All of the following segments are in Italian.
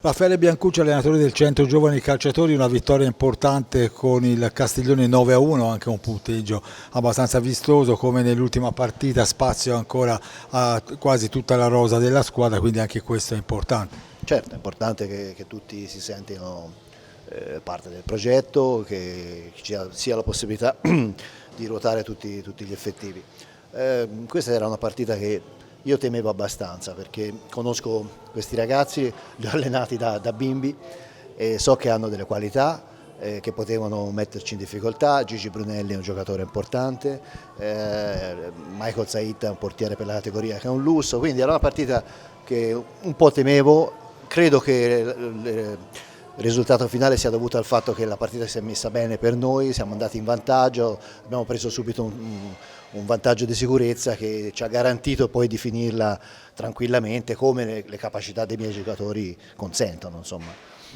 Raffaele Biancucci, allenatore del Centro Giovani Calciatori, una vittoria importante con il Castiglione 9-1, anche un punteggio abbastanza vistoso come nell'ultima partita, spazio ancora a quasi tutta la rosa della squadra, quindi anche questo è importante. Certo, è importante che tutti si sentano parte del progetto, che ci sia la possibilità di ruotare tutti gli effettivi. Questa era una partita che io temevo abbastanza perché conosco questi ragazzi, li ho allenati da bimbi e so che hanno delle qualità che potevano metterci in difficoltà. Gigi Brunelli è un giocatore importante, Michael Zaita è un portiere per la categoria che è un lusso, quindi era una partita che un po' temevo. Credo che il risultato finale sia dovuto al fatto che la partita si è messa bene per noi, siamo andati in vantaggio, abbiamo preso subito un vantaggio di sicurezza che ci ha garantito poi di finirla tranquillamente come le capacità dei miei giocatori consentono, insomma.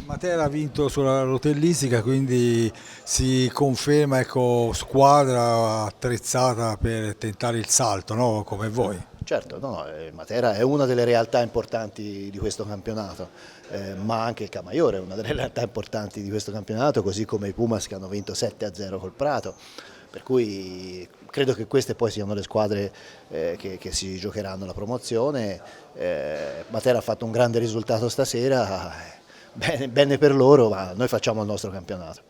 Matera ha vinto sulla rotellistica, quindi si conferma, ecco, squadra attrezzata per tentare il salto, no? Come voi. Certo, no, Matera è una delle realtà importanti di questo campionato, ma anche il Camaiore è una delle realtà importanti di questo campionato, così come i Pumas che hanno vinto 7-0 col Prato, per cui credo che queste poi siano le squadre che si giocheranno la promozione. Matera ha fatto un grande risultato stasera, bene per loro, ma noi facciamo il nostro campionato.